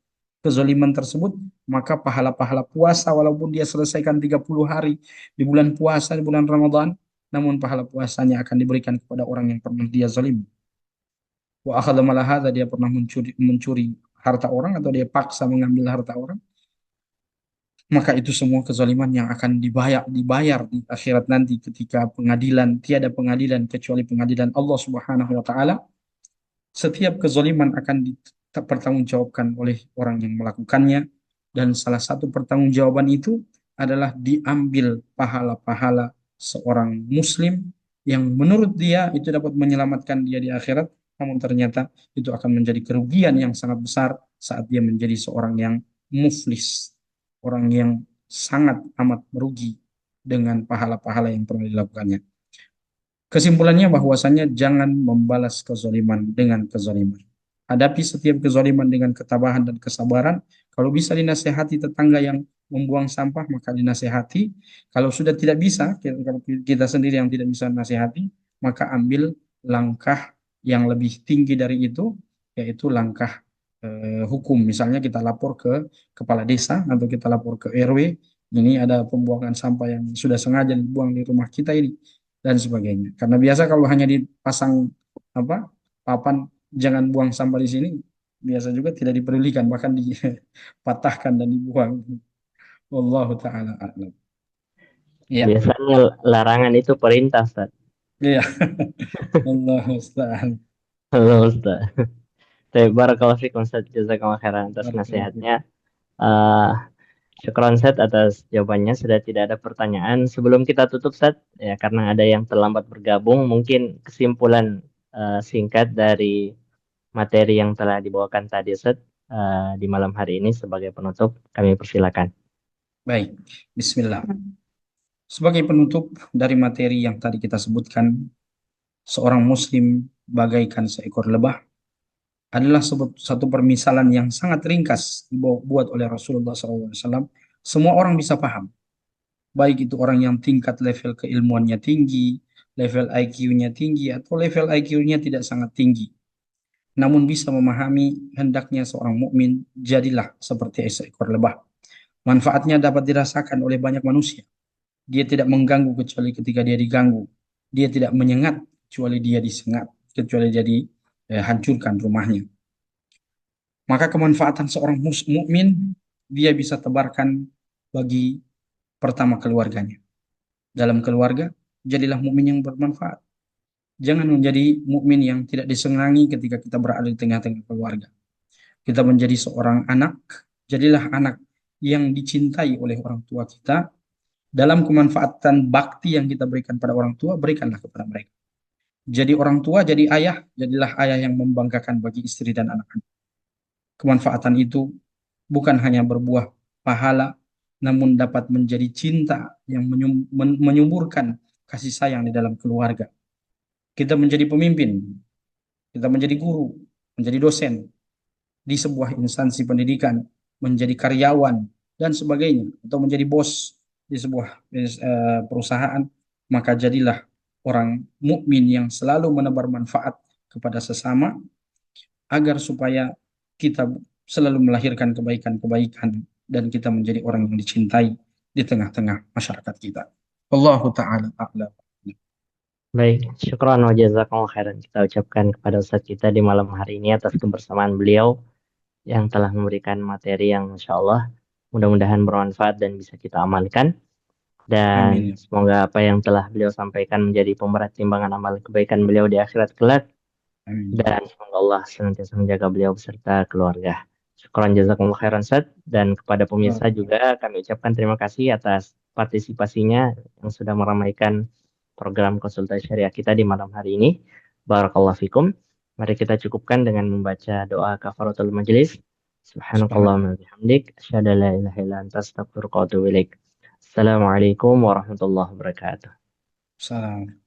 kezaliman tersebut, maka pahala-pahala puasa, walaupun dia selesaikan 30 hari di bulan puasa, di bulan Ramadan, namun pahala puasanya akan diberikan kepada orang yang pernah dia zalim. Wa akhadha mala hadza, dia pernah mencuri harta orang atau dia paksa mengambil harta orang, maka itu semua kezaliman yang akan dibayar di akhirat nanti ketika pengadilan, tiada pengadilan kecuali pengadilan Allah Subhanahu wa taala. Setiap kezaliman akan dipertanggungjawabkan oleh orang yang melakukannya, dan salah satu pertanggungjawaban itu adalah diambil pahala-pahala seorang muslim yang menurut dia itu dapat menyelamatkan dia di akhirat, namun ternyata itu akan menjadi kerugian yang sangat besar saat dia menjadi seorang yang muflis, orang yang sangat amat merugi dengan pahala-pahala yang pernah dilakukannya. Kesimpulannya bahwasanya jangan membalas kezaliman dengan kezaliman. Hadapi setiap kezaliman dengan ketabahan dan kesabaran. Kalau bisa dinasehati tetangga yang membuang sampah, maka dinasehati. Kalau sudah tidak bisa, kalau kita sendiri yang tidak bisa nasehati, maka ambil langkah yang lebih tinggi dari itu, yaitu langkah hukum. Misalnya kita lapor ke kepala desa atau kita lapor ke RW, ini ada pembuangan sampah yang sudah sengaja dibuang di rumah kita ini dan sebagainya. Karena biasa kalau hanya dipasang apa papan jangan buang sampah di sini, biasa juga tidak dipedulikan, bahkan dipatahkan dan dibuang. Wallahu taala a'lam. Iya, Biasanya larangan itu perintah, Ustaz. iya. Allah musta'an. Halo, Ustaz. Tapi barakallahu fikum, Ustaz. Jazakallahu khairan atas Barakallahu fiik. nasihatnya. Eh Syukron, Ustaz, atas jawabannya. Sudah tidak ada pertanyaan. Sebelum kita tutup, Ustaz, ya karena ada yang terlambat bergabung, mungkin kesimpulan singkat dari materi yang telah dibawakan tadi, Ustaz, di malam hari ini sebagai penutup, kami persilakan. Baik, Bismillah. Sebagai penutup dari materi yang tadi kita sebutkan, seorang muslim bagaikan seekor lebah adalah satu permisalan yang sangat ringkas dibuat oleh Rasulullah SAW. Semua orang bisa paham, baik itu orang yang tingkat level keilmuannya tinggi, level IQ-nya tinggi, atau level IQ-nya tidak sangat tinggi. Namun bisa memahami hendaknya seorang mukmin jadilah seperti seekor lebah. Manfaatnya dapat dirasakan oleh banyak manusia. Dia tidak mengganggu kecuali ketika dia diganggu. Dia tidak menyengat kecuali dia disengat, kecuali jadi hancurkan rumahnya. Maka kemanfaatan seorang mukmin dia bisa tebarkan bagi pertama keluarganya. Dalam keluarga, jadilah mukmin yang bermanfaat. Jangan menjadi mukmin yang tidak disenangi ketika kita berada di tengah-tengah keluarga. Kita menjadi seorang anak, jadilah anak yang dicintai oleh orang tua kita. Dalam kemanfaatan bakti yang kita berikan pada orang tua, berikanlah kepada mereka. Jadi orang tua, jadi ayah, jadilah ayah yang membanggakan bagi istri dan anak-anak. Kemanfaatan itu bukan hanya berbuah pahala, namun dapat menjadi cinta yang menyuburkan kasih sayang di dalam keluarga. Kita menjadi pemimpin, kita menjadi guru, menjadi dosen di sebuah instansi pendidikan, menjadi karyawan, dan sebagainya, atau menjadi bos di sebuah perusahaan, maka jadilah orang mukmin yang selalu menebar manfaat kepada sesama, agar supaya kita selalu melahirkan kebaikan-kebaikan dan kita menjadi orang yang dicintai di tengah-tengah masyarakat kita. Allahu ta'ala a'lam. Baik, syukran wa jazakallahu khairan kita ucapkan kepada Ustaz kita di malam hari ini atas kebersamaan beliau yang telah memberikan materi yang Masya Allah mudah-mudahan bermanfaat dan bisa kita amalkan. Dan Amin. semoga apa yang telah beliau sampaikan menjadi pemberat timbangan amal kebaikan beliau di akhirat kelak. Amin. Dan semoga Allah senantiasa menjaga beliau beserta keluarga. Syukran jazakumullah khairan Ustaz. Dan kepada pemirsa juga kami ucapkan terima kasih atas partisipasinya yang sudah meramaikan program konsultasi syariah kita di malam hari ini. Barakallahu fikum. Mari kita cukupkan dengan membaca doa kafaratul majelis. Subhanakallahumma wa bihamdik. Asyhadu an la ilaha illa anta astaghfiruka wa atubu ilaik. Assalamualaikum warahmatullahi wabarakatuh. Salam.